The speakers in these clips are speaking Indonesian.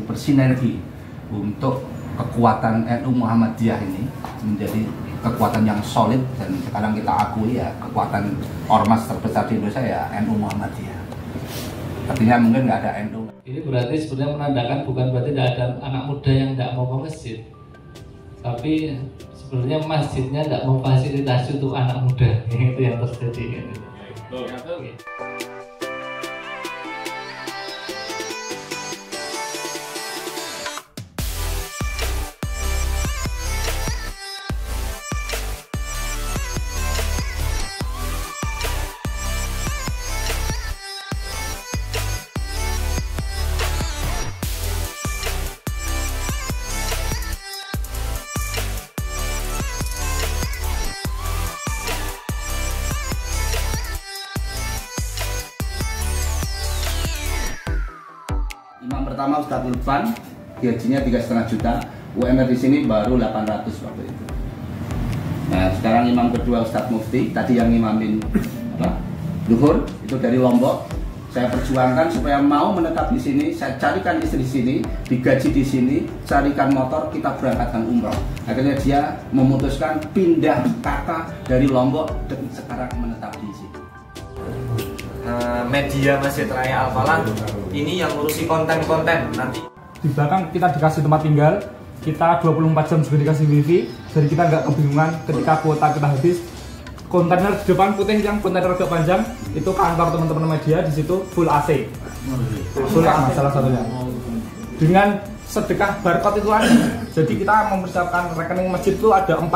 bersinergi untuk kekuatan NU Muhammadiyah ini menjadi kekuatan yang solid, dan sekarang kita akui ya kekuatan ormas terbesar di Indonesia ya NU Muhammadiyah. Artinya mungkin nggak ada NU. Ini berarti sebenarnya menandakan bukan berarti tidak ada anak muda yang tidak mau ke masjid, tapi sebenarnya masjidnya tidak mau fasilitasi untuk anak muda. Itu yang terjadi. Oke. Imam pertama Ustadz Lutfan, gajinya 3,5 juta, UMR di sini baru 800 waktu itu. Nah sekarang imam kedua Ustadz Mufti, tadi yang imamin Luhur, itu dari Lombok. Saya perjuangkan supaya mau menetap di sini, saya carikan istri di sini, digaji di sini, carikan motor, kita berangkatkan umroh. Akhirnya dia memutuskan pindah kakak dari Lombok dan sekarang menetap di sini. Media Masjid Raya Al-Falah ini yang ngurusi konten-konten nanti. Di belakang kita dikasih tempat tinggal, kita 24 jam juga dikasih wifi, jadi kita nggak kebingungan ketika kuota kita habis. Kontainer di depan putih yang kontainer agak panjang itu kantor teman-teman media, di situ full AC. Full AC salah satunya. Dengan sedekah barcode itu ada. Jadi kita mempersiapkan rekening masjid itu ada 4.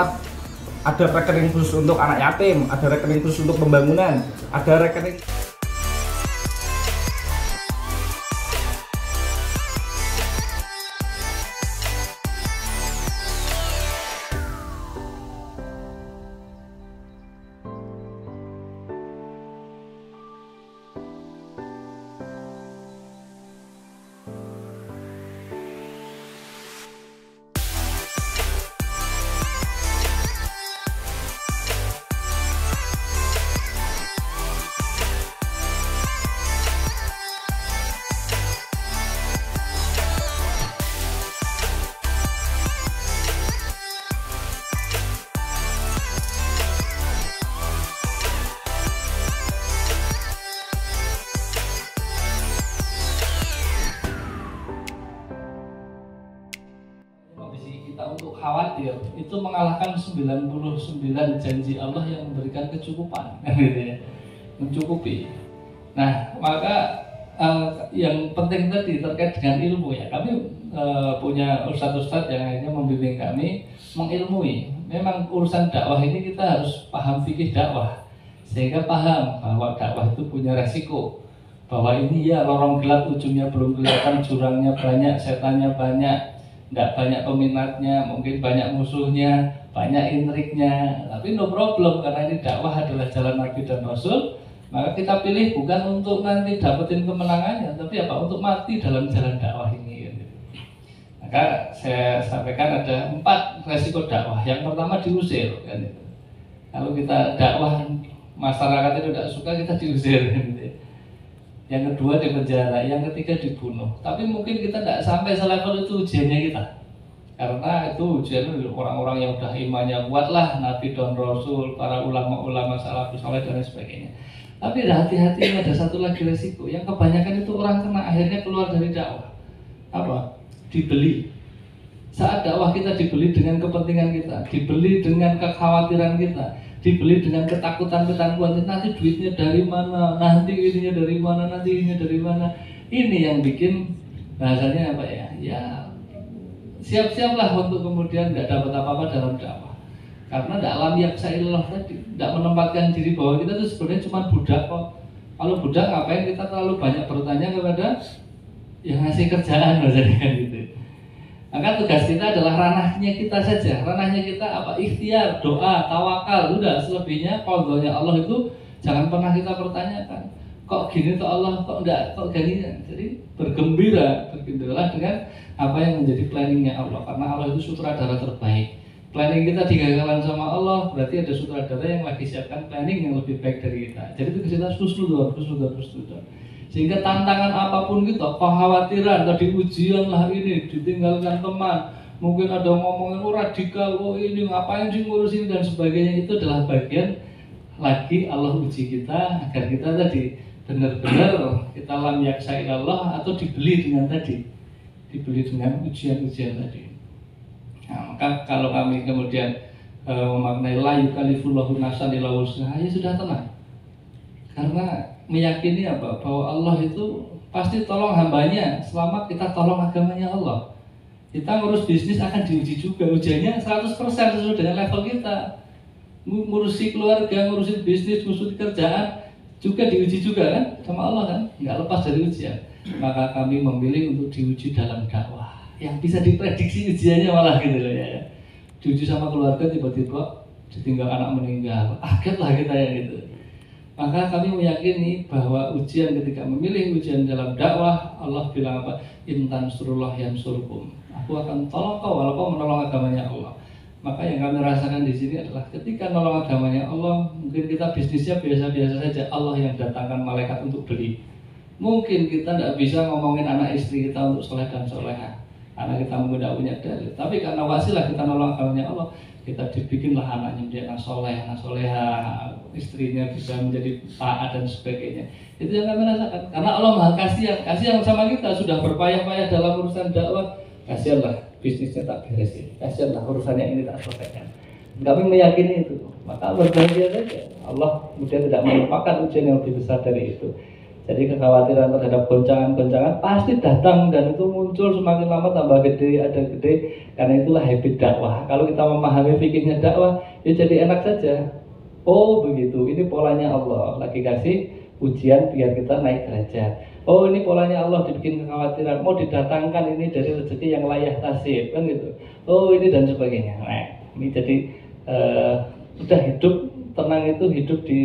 Ada rekening khusus untuk anak yatim, ada rekening khusus untuk pembangunan, ada rekening. Untuk khawatir itu mengalahkan 99 janji Allah yang memberikan kecukupan, gitu ya, mencukupi. Nah maka yang penting tadi terkait dengan ilmu ya, kami punya ustadz-ustadz yang akhirnya membimbing kami mengilmui. Memang urusan dakwah ini kita harus paham fikih dakwah, sehingga paham bahwa dakwah itu punya resiko, bahwa ini ya lorong gelap, ujungnya belum kelihatan, jurangnya banyak, setannya banyak, nggak banyak peminatnya, mungkin banyak musuhnya, banyak intriknya, tapi no problem karena ini dakwah adalah jalan Nabi dan Rasul. Maka kita pilih bukan untuk nanti dapetin kemenangannya, tapi apa, untuk mati dalam jalan dakwah ini. Maka saya sampaikan ada 4 resiko dakwah. Yang pertama diusir, kan itu. Kalau kita dakwah masyarakat itu tidak suka, kita diusir, kan itu. Yang kedua di penjara, yang ketiga dibunuh. Tapi mungkin kita tidak sampai selevel itu ujiannya kita, karena itu ujian orang-orang yang udah imannya kuat lah, Nabi dan Rasul, para ulama-ulama salafus saleh dan sebagainya. Tapi hati-hati, ini ada satu lagi resiko yang kebanyakan itu orang kena akhirnya keluar dari dakwah. Apa? Dibeli. Saat dakwah kita dibeli dengan kepentingan kita, dibeli dengan kekhawatiran kita, dibeli dengan ketakutan-ketakutan, nanti duitnya dari mana, nanti ininya dari mana, nanti ininya dari mana. Ini yang bikin bahasanya apa ya? Ya siap-siaplah untuk kemudian nggak dapat apa-apa dalam dakwah. Karena dalam yaksaillah tadi, tidak menempatkan diri bahwa kita itu sebenarnya cuma budak kok. Kalau budak ngapain kita terlalu banyak bertanya kepada yang ngasih kerjaan, maksudnya kan gitu. Maka tugas kita adalah ranahnya kita saja, ranahnya kita apa? Ikhtiar, doa, tawakal, udah. Selebihnya qadanya Allah itu jangan pernah kita pertanyakan. Kok gini tuh Allah, kok enggak, kok gini. Jadi bergembiralah dengan apa yang menjadi planningnya Allah, karena Allah itu sutradara terbaik. Planning kita digagalkan sama Allah, berarti ada sutradara yang lagi siapkan planning yang lebih baik dari kita. Jadi itu kita husnudon. Sehingga tantangan apapun kita, kekhawatiran, tadi ujian lah ini, ditinggalkan teman, mungkin ada ngomongin radikal, ini ngapain sih ngurusin dan sebagainya, itu adalah bagian lagi Allah uji kita agar kita tadi benar-benar kita lam yaksa ilallah atau dibeli dengan ujian-ujian tadi. Nah, maka kalau kami kemudian memaknai la yukallifullahu nafsan illa wus'aha, ya sudah tenang. Karena meyakini apa? Bahwa Allah itu pasti tolong hambanya selama kita tolong agamanya Allah. Kita ngurus bisnis akan diuji juga, ujiannya 100% sesuai dengan level kita. Ngurusi keluarga, ngurusin bisnis, ngurusin kerjaan juga diuji juga kan sama Allah kan, nggak lepas dari ujian. Maka kami memilih untuk diuji dalam dakwah yang bisa diprediksi ujiannya malah gitu loh ya. Diuji sama keluarga tiba-tiba ditinggal anak meninggal, kaget lah kita ya gitu. Maka kami meyakini bahwa ujian ketika memilih ujian dalam dakwah, Allah bilang apa? Intan surullah yansurkum. Aku akan tolong kau walau kau menolong agamanya Allah. Maka yang kami rasakan di sini adalah ketika menolong agamanya Allah, mungkin kita bisnisnya biasa-biasa saja, Allah yang datangkan malaikat untuk beli. Mungkin kita tidak bisa ngomongin anak istri kita untuk soleh dan soleha, anak kita mungkin tidak punya dalil. Tapi karena wasilah kita menolong agamanya Allah, kita dibikinlah anaknya menjadi anak soleh, anak soleha, istrinya bisa menjadi taat dan sebagainya. Itu yang kami rasakan. Karena Allah maha kasihan sama kita, sudah berpayah-payah dalam urusan dakwah, kasihanlah bisnisnya tak beresin, kasihanlah urusannya ini tak selesaikan. Kami meyakini itu, maka berbahagia saja. Allah kemudian tidak melupakan ujian yang lebih besar dari itu. Jadi kekhawatiran terhadap goncangan-goncangan pasti datang dan itu muncul semakin lama tambah gede, ada gede. Karena itulah habit dakwah. Kalau kita memahami fikihnya dakwah, ya jadi enak saja. Oh begitu, ini polanya Allah lagi kasih ujian biar kita naik derajat. Oh ini polanya Allah dibikin kekhawatiran, mau didatangkan ini dari rezeki yang layak tasib kan gitu. Oh ini dan sebagainya. Nah ini jadi udah hidup tenang, itu hidup di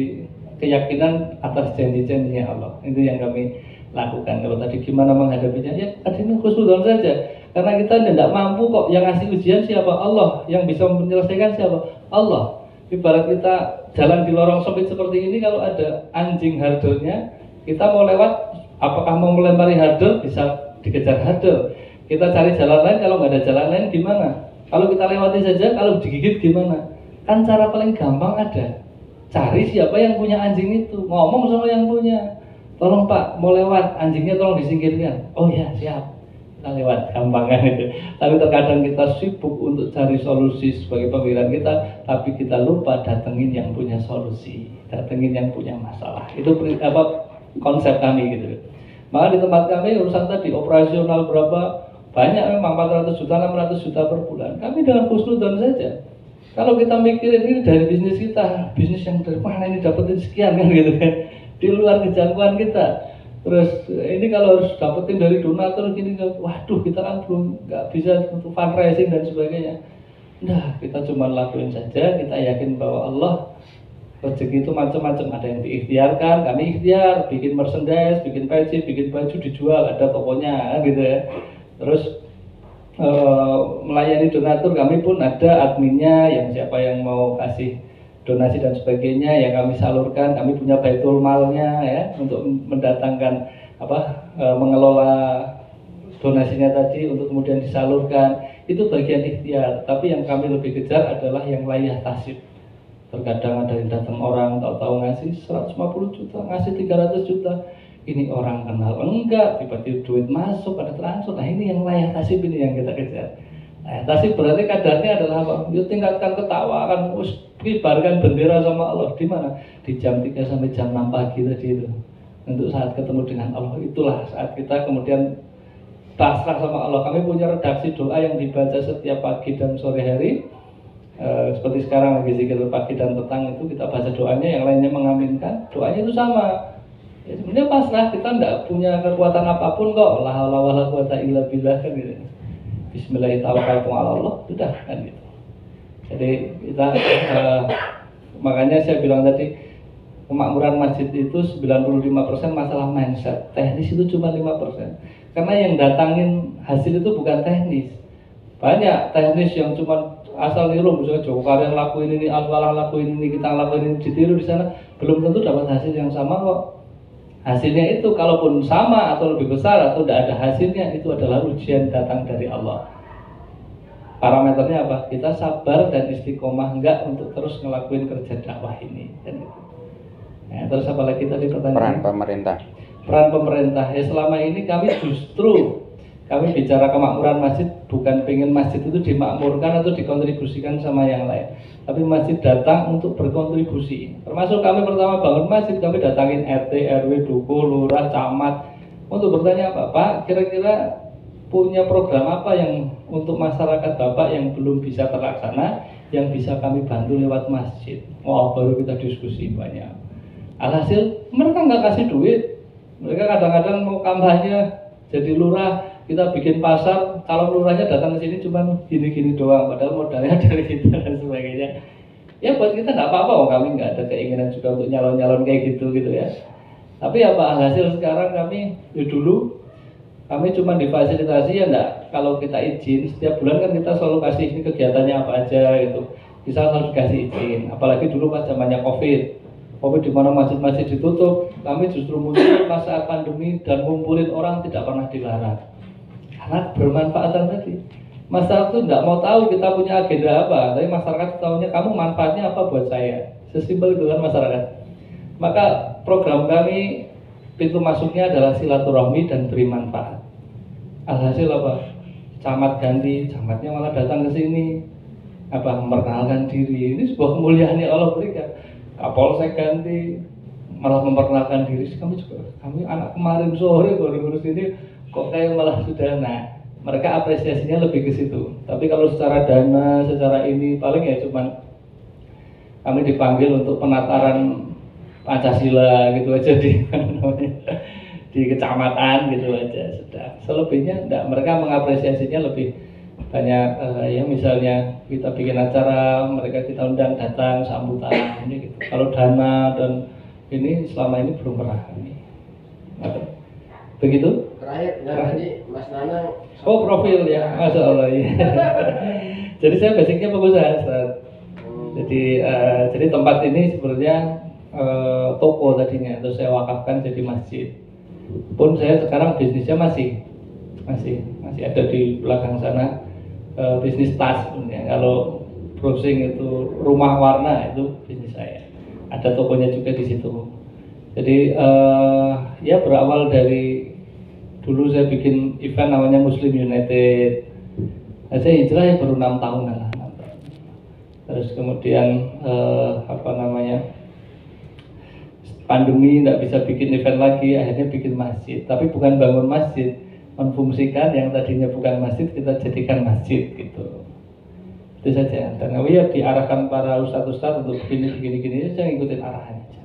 keyakinan atas janji-janjinya Allah. Itu yang kami lakukan. Kalau tadi gimana menghadapinya, ya tadi ini khusnudzon saja. Karena kita tidak mampu kok, yang ngasih ujian siapa? Allah. Yang bisa menyelesaikan siapa? Allah. Ibarat kita jalan di lorong sempit seperti ini, kalau ada anjing hurdle-nya, kita mau lewat, apakah mau melempari hurdle? Bisa dikejar hurdle. Kita cari jalan lain, kalau nggak ada jalan lain gimana? Kalau kita lewati saja, kalau digigit gimana? Kan cara paling gampang ada. Cari siapa yang punya anjing itu, ngomong sama yang punya. Tolong Pak, mau lewat, anjingnya tolong disingkirkan. Oh ya, siap. Kita lewat, gampang kan itu. Tapi terkadang kita sibuk untuk cari solusi sebagai pemikiran kita, tapi kita lupa datengin yang punya solusi, datengin yang punya masalah. Itu apa konsep kami gitu. Maka di tempat kami urusan tadi operasional berapa banyak, memang 400 juta, 600 juta per bulan. Kami dengan khusnudzon saja. Kalau kita mikirin ini dari bisnis kita, bisnis yang dari mana ini dapetin sekian kan gitu kan, di luar kejangkauan kita. Terus ini kalau harus dapetin dari donatur gini, waduh kita kan belum nggak bisa untuk fundraising dan sebagainya. Nah kita cuma lakuin saja, kita yakin bahwa Allah rezeki itu macam-macam, ada yang diikhtiarkan, kami ikhtiar, bikin merchandise, bikin peci, bikin baju dijual, ada tokonya gitu ya. Terus melayani donatur, kami pun ada adminnya, yang siapa yang mau kasih donasi dan sebagainya yang kami salurkan. Kami punya baitul malnya ya untuk mendatangkan mengelola donasinya tadi untuk kemudian disalurkan. Itu bagian ikhtiar, tapi yang kami lebih kejar adalah yang layak tasib. Terkadang ada yang datang orang tahu-tahu ngasih 150 juta, ngasih 300 juta. Ini orang kenal enggak, tiba-tiba duit masuk, ada transfer. Nah ini yang layak tasib, ini yang kita kejar. Nah, tasib berarti kadarnya adalah apa? Yuk tingkatkan ketawa, kan kibarkan bendera sama Allah. Di mana? Di jam 3 sampai jam 6 pagi tadi itu. Untuk saat ketemu dengan Allah, itulah saat kita kemudian pasrah sama Allah. Kami punya redaksi doa yang dibaca setiap pagi dan sore hari. Seperti sekarang lagi zikir pagi dan petang itu kita baca doanya, yang lainnya mengaminkan. Doanya itu sama. Ya, sebenarnya pasrah, kita tidak punya kekuatan apapun kok. La haula wala quwata illa billah kan gitu. Bismillahirrahmanirrahim, sudah kan gitu. Jadi kita makanya saya bilang tadi, kemakmuran masjid itu 95% masalah mindset. Teknis itu cuma 5%. Karena yang datangin hasil itu bukan teknis. Banyak teknis yang cuma asal niru, misalnya Joko Karyan lakuin ini, Al-Falah lakuin ini, kita lakuin ini, ditiru di sana, belum tentu dapat hasil yang sama kok. Hasilnya itu kalaupun sama atau lebih besar atau tidak ada hasilnya, itu adalah ujian datang dari Allah. Parameternya apa? Kita sabar dan istiqomah enggak untuk terus ngelakuin kerja dakwah ini kan gitu. Nah, terus apalagi tadi pertanyaan? Peran pemerintah. Ya selama ini kami bicara kemakmuran masjid bukan pengen masjid itu dimakmurkan atau dikontribusikan sama yang lain, tapi masjid datang untuk berkontribusi. Termasuk kami pertama bangun masjid, kami datangin RT, RW, Duku, Lurah, Camat untuk bertanya, Pak, kira-kira punya program apa yang untuk masyarakat Bapak yang belum bisa terlaksana, yang bisa kami bantu lewat masjid. Wah, baru kita diskusi banyak. Alhasil mereka nggak kasih duit. Mereka kadang-kadang mau kampanye jadi lurah, kita bikin pasar, kalau lurahnya datang ke sini cuma gini-gini doang, padahal modalnya dari kita dan sebagainya. Ya buat kita nggak apa-apa, kami nggak ada keinginan juga untuk nyalon-nyalon kayak gitu ya. Tapi apa hasil sekarang kami dulu kami cuma difasilitasi ya enggak, kalau kita izin setiap bulan kan kita selalu kasih ini kegiatannya apa aja gitu. Bisa selalu dikasih izin, apalagi dulu pas zamannya Covid di mana masjid-masjid ditutup, kami justru muncul pas saat pandemi dan ngumpulin orang tidak pernah dilarang. Karena bermanfaatan tadi. Masyarakat itu tidak mau tahu kita punya agenda apa, tapi masyarakat tahunya kamu manfaatnya apa buat saya. Sesimpel itu kan masyarakat. Maka program kami pintu masuknya adalah silaturahmi dan beri manfaat. Alhasil apa? Camat ganti, camatnya malah datang ke sini. Memperkenalkan diri. Ini sebuah kemuliaan yang Allah berikan. Kapolsek ganti, malah memperkenalkan diri. Kami anak kemarin sore baru ngurus ini, kok kayak malah sudah. Nah, mereka apresiasinya lebih ke situ. Tapi kalau secara dana, secara ini paling ya cuman kami dipanggil untuk penataran Pancasila gitu aja di kecamatan gitu aja sudah. Selebihnya enggak, mereka mengapresiasinya lebih banyak ya misalnya kita bikin acara, mereka kita undang datang sambutan ini gitu. Kalau dana dan ini selama ini belum pernah kami. Begitu? Terakhir tadi Mas Nanang. Oh profil ya, masya Allah ya. Jadi saya basicnya pengusaha, Ustaz. Jadi tempat ini sebenarnya toko tadinya, terus saya wakafkan jadi masjid. Pun saya sekarang bisnisnya masih ada di belakang sana, bisnis tas sebenarnya. Kalau browsing itu rumah warna itu bisnis saya. Ada tokonya juga di situ. Jadi ya berawal dari dulu saya bikin event namanya Muslim United. Saya hijrah ya baru 6 tahunan lah. Terus kemudian pandemi tidak bisa bikin event lagi, akhirnya bikin masjid. Tapi bukan bangun masjid, memfungsikan yang tadinya bukan masjid kita jadikan masjid gitu. Itu saja. Dan ya diarahkan para ustadz untuk begini, saya ngikutin arahannya aja.